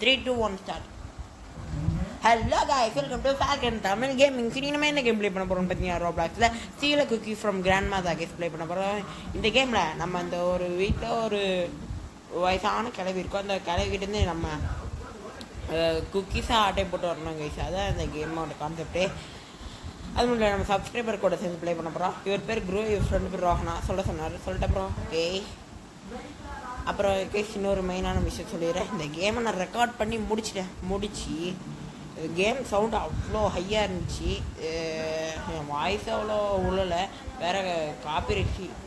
3, 2, 1 start. Hello guys, welcome to Falcon Tamil gaming. சரி, நம்ம என்ன கேம் ப்ளே பண்ண போகிறோம்னு பார்த்தீங்கன்னா, ரோப்ளாக்ஸில் சீல cookie from grand Mata case play பண்ண போகிறோம். இந்த கேமில் நம்ம அந்த ஒரு வீட்டில் ஒரு வயசான கிளவி இருக்கும். அந்த கிளவிக்கிட்டேருந்து நம்ம குக்கீஸாக ஆட்டை போட்டு வரணும் கைஸ். அதான் இந்த கேமோட கான்செப்டே. அது மட்டும் நம்ம சப்ஸ்கிரைபர் கூட சேர்ந்து ப்ளே பண்ண போகிறோம். இவர் பேர் குரோ, இவர் ஃப்ரெண்டு பேர் ரோஹனா. சொல்லிட்டேன் ப்ரோ. ஓகே, அப்புறம் கேஸ் இன்னொரு மெயினான விஷயம் சொல்லிடுறேன். இந்த கேமை நான் ரெக்கார்ட் பண்ணி முடிச்சு கேம் சவுண்டு அவ்வளோ ஹையாக இருந்துச்சு. என் வாய்ஸ் அவ்வளோ உள்ளலை. வேறு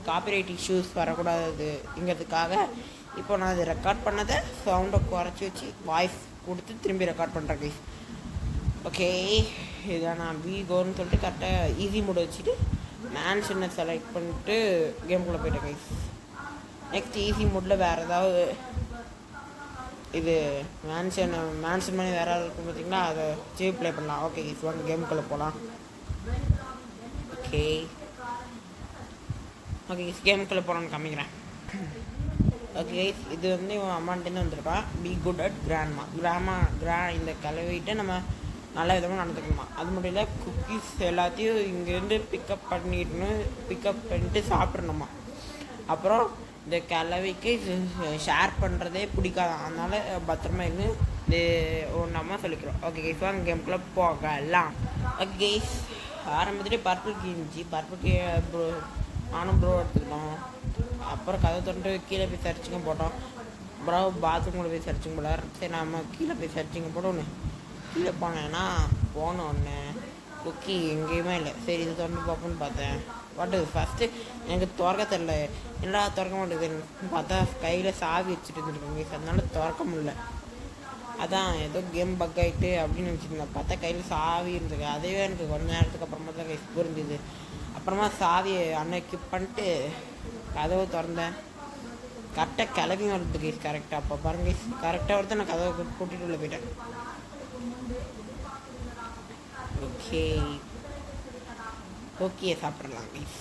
காப்பிரைட் இஷ்யூஸ் வரக்கூடாதுங்கிறதுக்காக இப்போ நான் அதை ரெக்கார்ட் பண்ணதை சவுண்டை குறைச்சி வச்சு வாய்ஸ் கொடுத்து திரும்பி ரெக்கார்ட் பண்ணுறேன் கைஸ். ஓகே, இதை நான் கோன்னு சொல்லிட்டு கரெக்டாக ஈஸி மோடு வச்சுட்டு மேன்ஷனை செலக்ட் பண்ணிட்டு கேமுக்குள்ளே போயிட்டேன் கைஸ். நெக்ஸ்ட் ஈஸி மோடில் வேறு ஏதாவது இது மேன்ஷன் பண்ணி வேறு ஏதாவது இருக்கும் பார்த்தீங்கன்னா, அதை சேவ் ப்ளே பண்ணலாம். ஓகே கைஸ், வாங்க கேமுக்குள்ளே போகலாம். ஓகே கைஸ், கேமுக்குள்ளே போகலான்னு காமிக்கிறேன். ஓகே கைஸ், இது வந்து இவன் அம்மான்ட்டேருந்து வந்திருக்கான். பி குட் அட் இந்த கலவையிட்ட நம்ம நல்ல விதமாக நடந்துக்கணுமா. அது மட்டும் இல்லை, குக்கீஸ் எல்லாத்தையும் இங்கேருந்து பிக்கப் பண்ணிட்டு சாப்பிட்றணுமா. அப்புறம் இந்த கிளவிக்கு ஷேர் பண்ணுறதே பிடிக்காது. அதனால் பத்திரமா இருந்து இது ஒன்றாமா சொல்லிக்கிறோம். ஓகே கைஸ், வாங்க கேமுக்குள்ளே போகலாம். ஓகே கைஸ், ஆரம்பத்துலேயே பர்பிள் கீ இருந்துச்சு. பர்பிள் கீ ப்ரோ நானும் ப்ரோ எடுத்துக்கிட்டோம். அப்புறம் கதை தொண்டு கீழே போய் சர்ச்சிங்க போட்டோம். ப்ரோ பாத்ரூமில் போய் சர்ச்சிங்க போடார். சரி, நம்ம கீழே போய் சர்ச்சிங்க போட்டோன்னு கீழே போனேன்னா ஒன்று குக்கி எங்கேயுமே இல்லை. சரி, இது திறந்து பார்ப்போன்னு பார்த்தேன். ஃபஸ்ட்டு எனக்கு திறக்க தெரில. என்னடா திறக்க மாட்டேங்குதுன்னு பார்த்தா கையில் சாவி வச்சுட்டு இருந்துருக்கோங்க. அதனால திறக்க முடியல. அதான் ஏதோ கேம் பக் ஆகிட்டு அப்படின்னு நினச்சிருந்தேன். பார்த்தா கையில் சாவி இருந்தது. அதுவே எனக்கு கொஞ்ச நேரத்துக்கு அப்புறமா தான் கை புரிஞ்சுது. அப்புறமா சாவியை அன்னைக்கு பண்ணிட்டு கதவை திறந்தேன். கரெக்டாக கிளம்பி வருது கைஸ். கரெக்டாக அப்போ பாருங்க கைஸ், கரெக்டாக வருது. நான் கதவை கூட்டிகிட்டு உள்ள போயிட்டேன். ஓகே சாப்பிட்றலாம் கைஸ்.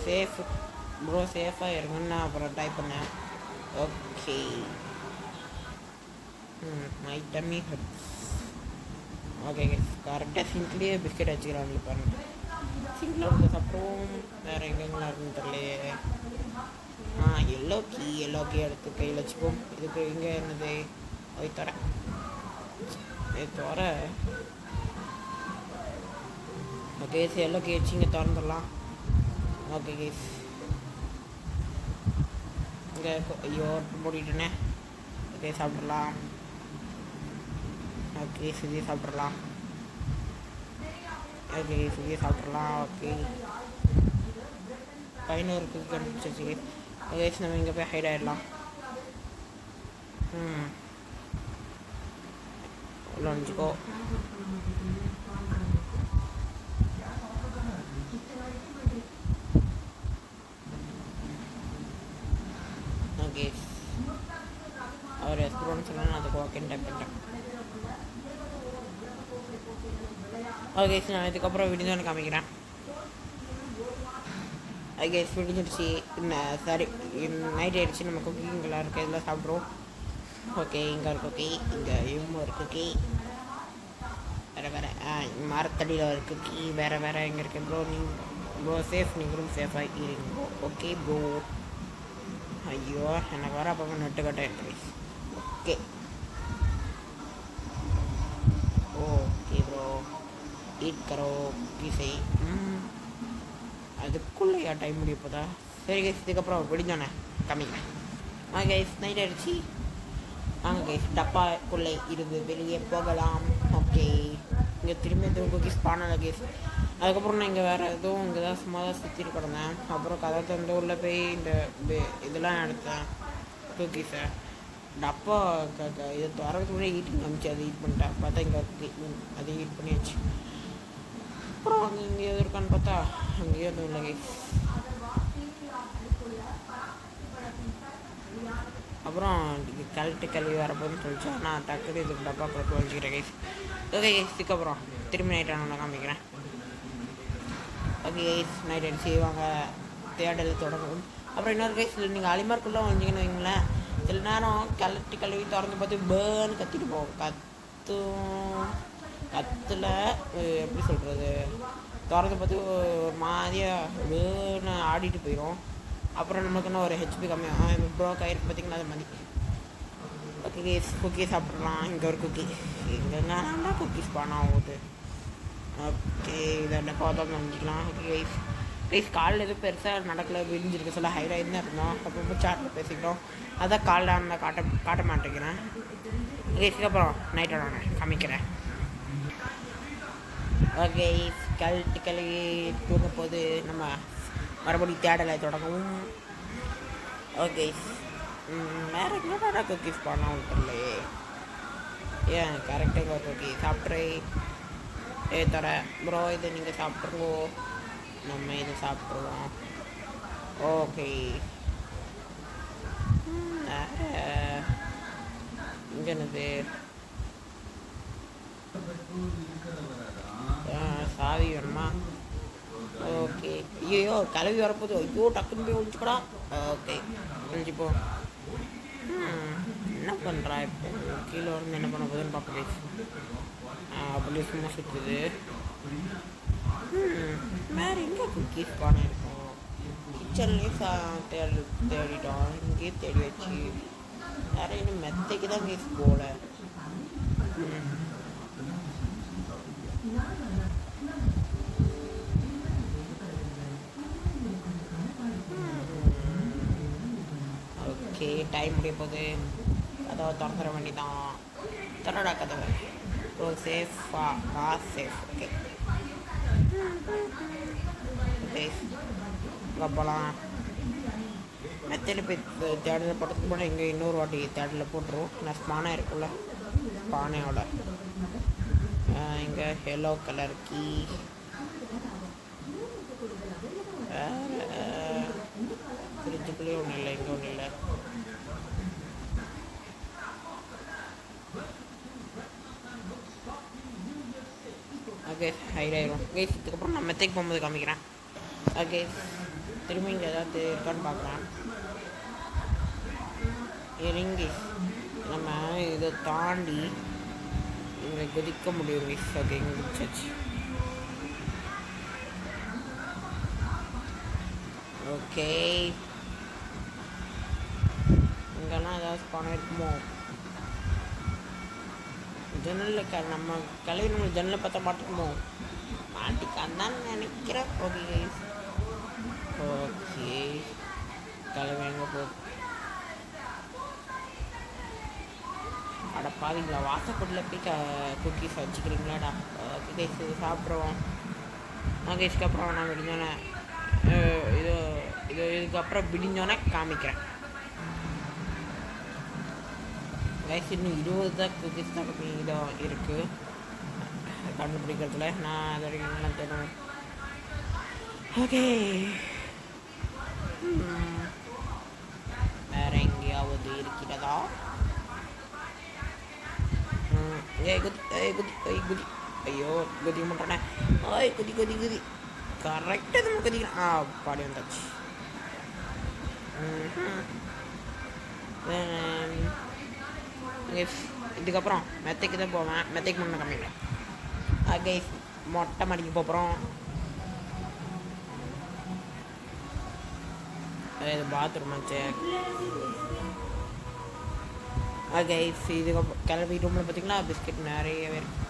சேஃப் ப்ரோ, சேஃபாக இருங்கன்னு நான் அப்புறம் டைப் பண்ணேன். Okay, my dummy heads. Okay guys, கரெக்டாக சிங்க்லேயே பிஸ்கெட் வச்சுக்கிறாங்க பாருங்கள். சிங்கில் இருக்க சாப்பிட்றோம். வேறு எங்கெங்கெல்லாம் இருக்குன்னு தெரியலையே. எல்லோ கீ எடுத்து கையில் வச்சுப்போம். இதுக்கு இங்கே என்னது அது தரேன். ஓகே, எல்லோ கீ வச்சு இங்கே திறந்துடலாம். ஓகே கேஸ், இங்கே ஐயோ மூடிட்டேனே. ஓகே சாப்பிட்றலாம். ஓகே சுஜி சாப்பிட்றலாம். ஓகே சுஜி சாப்பிட்றலாம். ஓகே, 500 கண்டுபிடிச்சி. ஓகே, நம்ம இங்கே போய் ஹைட் ஆகிடலாம். உள்ள வந்துக்கோ. ஓகே, அவர் எஸ்ப்ரோன்னு சொன்னால் நான் அதுக்கு ஓகேன்னு டைப் பண்ணிட்டேன். ஓகே, நான் இதுக்கப்புறம் விடிஞ்சோன்னு காமிக்கிறேன். ஓகே, விடிஞ்சிடுச்சு. சரி, நைட் ஆகிடுச்சு. நம்ம குக்கிங்கெல்லாம் இருக்குது, இதெல்லாம் சாப்பிட்றோம். ஓகே, இங்கே ஒரு குக்கி, இங்கே ஒரு குக்கி, வேறு மரத்தடியில் ஒரு குக்கி, வேறு எங்கே இருக்குது ப்ரோ. ப்ரோ சேஃப், நீங்களும் சேஃபாக இருக்கீங்க. Okay bro. ஐயோ, எனக்கு வர அப்போ நெட்டு கட்ட இருக்குது. ஓகே ஓகே ப்ரோ, ஈட் கரோ பீஸை. அதுக்குள்ளேயா டைம் முடிய போதா? சரி கைஸ், இதுக்கப்புறம் விடிஞ்சானே காமிக்கிறேன். கைஸ், நைட் ஆகிடுச்சு. வாங்க கைஸ், டப்பாக்குள்ளே இருந்து வெளியே போகலாம். ஓகே, இங்கே திரும்பி எதுவும் குக்கீஸ் பானல கைஸ். அதுக்கப்புறம் நான் இங்கே வேறு எதுவும் இங்கே தான் சும்மா தான் சுற்றிட்டு கிடந்தேன். அப்புறம் கதை தந்து உள்ளே போய் இந்த இதெல்லாம் எடுத்தேன் குக்கீஸை. டப்பா இதை திறக்கிறது கூட ஈட்டிங் காமிச்சு அதை ஈட் பண்ணிட்டேன். பார்த்தா இங்கே அதை ஈட் பண்ணியாச்சு. அப்புறம் அங்கே இங்கே எது இருக்கான்னு பார்த்தா அங்கேயே எதுவும் இல்லை கைஸ். அப்புறம் கல்வி வரப்போன்னு சொல்லிச்சு. நான் டக்குனு இதுக்கு டப்பா கொடுத்து வச்சுக்கிறேன் கைஸ். ஓகே கைஸ், இதுக்கப்புறம் திரும்பி நைட்டாக நான் காமிக்கிறேன். ஓகே கைஸ் நைட் அடிச்சு வாங்க தேடல் தொடங்கும். அப்புறம் இன்னொரு கைஸ் நீங்கள் அலிமார்க்குள்ளே வந்தீங்கன்னு வைங்களேன், சில நேரம் கழுவி திறந்து பார்த்து பேர்னு கத்திட்டு போகும். கத்தில் எப்படி சொல்கிறது, திறந்து பார்த்து ஒரு மாதிரியாக பேர்னு ஆடிட்டு போயிடும். அப்புறம் நம்மளுக்கு இன்னும் ஒரு ஹெச்பி கம்மியாக ப்ரோக் ஆகிருக்கு பார்த்திங்கன்னா அது மாதிரி. ஓகே கைஸ் குக்கி சாப்பிட்றலாம். இங்கே ஒரு குக்கி எங்கன்னா குக்கீஸ் பானா ஆகுது. ஓகே இதை என்ன பார்த்தோம் நினச்சிக்கலாம். ஓகே கைஸ் காலையில் எதுவும் பெருசாக நடக்கல, விரிஞ்சிருக்கு சொல்ல ஹைலைட் தான் இருந்தோம். அப்போ சாட்டில் பேசிக்கிட்டோம். அதான் காலைல நான் காட்ட மாட்டேங்கிறேன். கைஸ்க்கு அப்புறம் நைட்டோட நான் காமிக்கிறேன். ஓகே கழுவி தூங்க போது நம்ம மறுபடியும் தேடலை தொடங்கவும். ஓகே வேறு எங்கே குக்கீஸ் பண்ணால் தெரியலையே. ஏன் கரெக்டாக ஒரு குக்கி சாப்பிட்றே தர ப்ரோ, இதை நீங்கள் சாப்பிட்ருங்கோ, நம்ம இதை சாப்பிட்ருவோம். ஓகே இங்கே என்னது சாவி வேணுமா? ஓகே ஐயோ கிளவி வரப்போது, ஐயோ டக்குன்னு போய் ஒழிச்சுக்கடா. ஓகே ஒழிச்சுப்போ. என்ன பண்ணுறா இப்போ கீழே வந்து என்ன பண்ண போகுதுன்னு பார்க்க அப்படியே சும்மா சுற்றுது. வேறு எங்கே குக்கீஸ் பானை இருக்கும்? கிச்சன்லேயே தேடிட்டோம், இங்கேயே தேடி வச்சு வேறு இன்னும் மெத்தைக்கு தான் கேஸ் போகல. ஓகே டைம் முடிய போகுது, கதவை திறந்துட வேண்டிதான். திறடா கதவை. ஓ சேஃபா சேஃப். ஓகே ஓகே போகலாம். மெத்தையில் போய் தேடலில் போட்டதுக்கு போனால் இங்கே இன்னொரு வாட்டி தேடலில் போட்டுருவோம். நான் ஸ்பானை இருக்குல்ல, ஸ்பானையோட இங்கே எல்லோ கலர் கீ. ஃப்ரிட்ஜுக்குள்ளேயே ஒன்றும் இல்லை, இங்கே ஒன்றும் இல்லை. ஓகே ஹைட் ஆயிரும் கைஸ். இதுக்கப்புறம் நான் மெத்தைக்கு போகும்போது காமிக்கிறேன். ஓகே திரும்பி இங்கே ஏதாவது இருக்கான்னு பார்க்குறேன். இறங்கி நம்ம இதை தாண்டி இங்கே குதிக்க முடியும் கைஸ். ஓகே இங்கே குதிச்சாச்சு. ஓகே இங்கெல்லாம் ஏதாவது ஸ்பான் இருக்குமோ? ஜன்னலில் நம்ம கழுவி நம்ம ஜன்னலை பார்த்தா மாட்டுக்குமோ? மாட்டிக்கான்னு நினைக்கிறேன். ஓகே கைஸ் ஓகே கழுவி எங்கே போகுது? அட பாதிங்களா, வாசப்படியில் போய் குக்கீஸ் வச்சுக்கிறீங்களாடா. ஓகே கைஸ் சாப்பிட்ருவோம். கைஸ்க்கு அப்புறம் நான் விடிஞ்சோன்னே இதுக்கப்புறம் விடிஞ்சோன்னே காமிக்கிறேன். கைஸ் இன்னும் 20 தான் குக்கீஸ் தான் இதாக இருக்குது கண்டுபிடிக்கிறதுல. நான் அது வரைக்கும் தேடும். ஓகே வேறு எங்கேயாவது இருக்கிறதா? குதி ஐயோ குதிக்க மாட்டேனே. குதி கரெக்டாக நம்ம குதிக்கிறேன். பாடி வந்தாச்சு. இதுக்கப்புறம் மெத்தைக்கு தான் போவேன். மெத்தைக்கு முன்னே கம்மிக்கிறேன். கைஸ் மொட்டை மாடிக்கு போகிறோம். இது பாத்ரூம் ஆச்சு. கைஸ் இதுக்கப்புறம் கிளம்பி ரூமில் பார்த்தீங்கன்னா பிஸ்கெட் நிறையவே இருக்கு.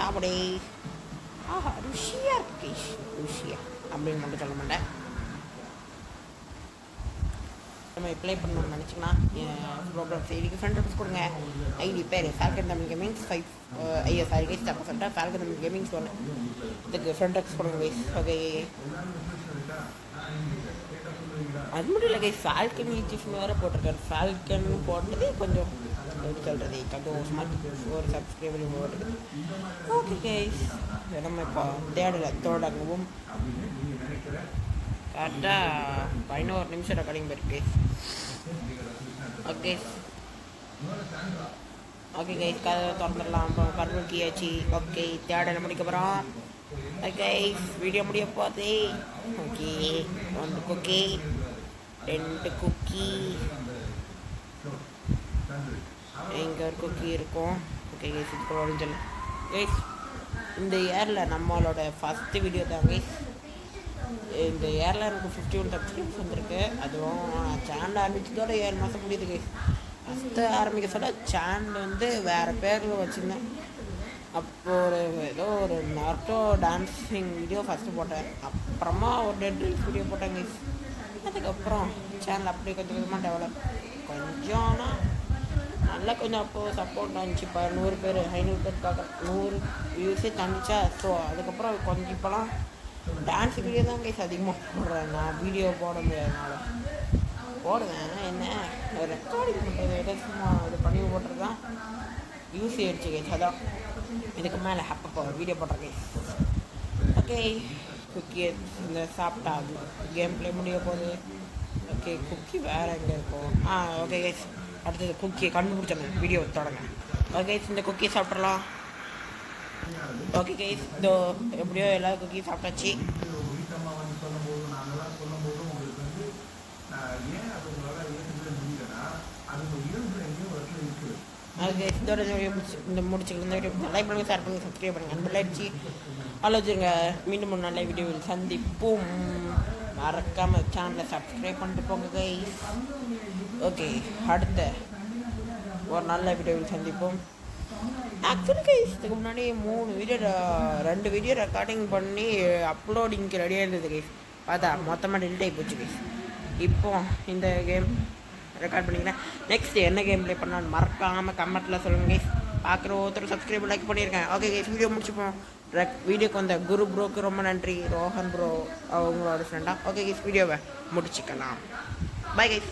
சாப்பிடே ருஷியாக இருக்கு கைஸ். ருஷியா அப்படின்னு மட்டும் சொல்ல மாட்டேன். நம்ம அப்ளை பண்ணணும்னு நினச்சிங்கன்னா ப்ரோக்ராம் செய்திக்கு ஃப்ரெண்ட் ரிக்வெஸ்ட் கொடுங்க. ஐடி பேர் Falcon Tamil gamings 5 sorry guys தப்பு சொல்லிட்டேன். ஃபால்கன் தமிழ் கேமிங்ஸ் ஒன்று இதுக்கு ஃப்ரெண்ட் ரிக்வெஸ்ட் கொடுங்க கைஸ். ஓகே அது மட்டும் இல்லை கைஸ், ஃபால்கன் யூடியூப்னு வேறு போட்டிருக்காரு. ஃபால்கன் போட்டது கொஞ்சம் எப்படி சொல்கிறது சந்தோஷமாக ஒரு சப்ஸ்கிரைபர் போட்டுருக்கு. ஓகே கைஸ் நம்ம இப்போ தேடலை தொடங்கவும். கரெக்டாக 11 நிமிஷம் ரெக்கார்டிங் போயிருக்கு. ஓகே ஓகே கைஸ் கதை திறந்துடலாம். அப்புறம் கர்மம் கீயாச்சு. ஓகே தேடலை முடிக்க போகிறோம். ஓகே வீடியோ முடிய போதே. ஓகே 1 குக்கி 2 குக்கி இங்கே ஒரு குக்கி இருக்கும். ஓகே கைஸ் இது கூட ஒழிஞ்சல் கைஸ். இந்த இயரில் நம்மளோட ஃபஸ்ட்டு வீடியோ தான் கைஸ். இந்த இயரில் எனக்கு 51 சப்ஸ்கிரைப்ஸ் வந்திருக்கு. அதுவும் சேனல் ஆரம்பிச்சதோட 7 மாதம் முடியுது கைஸ். ஃபஸ்ட்டு ஆரம்பிக்க சொல்ல சேனல் வந்து வேறு பேரில் வச்சுருந்தேன். அப்போ ஏதோ ஒரு நார்டோ டான்ஸிங் வீடியோ ஃபஸ்ட்டு போட்டேன். அப்புறமா ஒரு டெட் ரீல்ஸ் வீடியோ போட்டேன் கைஸ். அதுக்கப்புறம் சேனல் அப்படியே கொஞ்சம் கொஞ்சமாக டெவலப் கொஞ்சம் ஆனால் நல்லா கொஞ்சம் அப்போது சப்போர்ட் ஆனிச்சு. இப்போ 100 பேர் 500 பேருக்காக 100 வியூஸே தந்துச்சா. ஸோ அதுக்கப்புறம் கொஞ்சம் இப்போலாம் டான்ஸ் வீடியோ தான் கைஸ் அதிகமாக போடுறேன். நான் வீடியோ போட முடியாதனால போடுவேன். என்ன ரெக்கார்டிங் பண்ணுறது விட சும்மா இது பண்ணி போட்டுறது தான் யூஸ் ஆயிடுச்சு கைஸ். அதான் இதுக்கு மேலே அப்பப்போ வீடியோ போடுறேன் கைஸ். ஓகே குக்கி இந்த சாப்பிட்டா கேம் ப்ளே முடிய போகுது. ஓகே குக்கி வேறு எங்கே இருக்கும்? ஓகே கைஸ் அடுத்தது குக்கியை கண்டுபிடிச்சோங்க வீடியோ தொடங்க. ஓகே கைஸ் இந்த குக்கி சாப்பிட்றலாம். ஓகே கைஸ் இதோ எப்படியோ எல்லா குக்கியும் சாப்பிட்டாச்சு. ஓகே இதோட இந்த முடிச்சுக்கலாம். இந்த வீடியோ லைக் பண்ணுங்கள், ஷேர் பண்ணுங்கள், சப்ஸ்கிரைப் பண்ணுங்கள், அன்பு அடிச்சு ஆலோசிங்க. மீண்டும் ஒரு நல்ல வீடியோவில் சந்திப்போம். மறக்காமல் சேனலை சப்ஸ்கிரைப் பண்ணிட்டு போங்க கைஸ். ஓகே அடுத்த ஒரு நல்ல வீடியோவில் சந்திப்போம். ஆக்சுவலி கைஸ் இதுக்கு முன்னாடி 2 வீடியோ ரெக்கார்டிங் பண்ணி அப்லோடிங்க்கு ரெடியாக இருந்தது கைஸ். பார்த்தா மொத்தமாக டெலிட் ஆகி போச்சு கைஸ். இப்போ இந்த கேம் ரெக்கார்ட் பண்ணிக்கிறேன். நெக்ஸ்ட் என்ன கேம் ப்ளே பண்ணான்னு மறக்காமல் கமெண்ட்டில் சொல்லுங்கள் கைஸ். பார்க்குற ஒருத்தர் சப்ஸ்கிரைப் லைக் பண்ணியிருக்கேன். ஓகே கைஸ் வீடியோ முடிச்சுப்போம். வீடியோக்கு வந்த குரு ப்ரோக்கு ரொம்ப நன்றி. ரோஹன் ப்ரோ அவங்களோட ஃப்ரெண்டாக. ஓகே கைஸ் வீடியோவை முடிச்சுக்கலாம். Bye guys.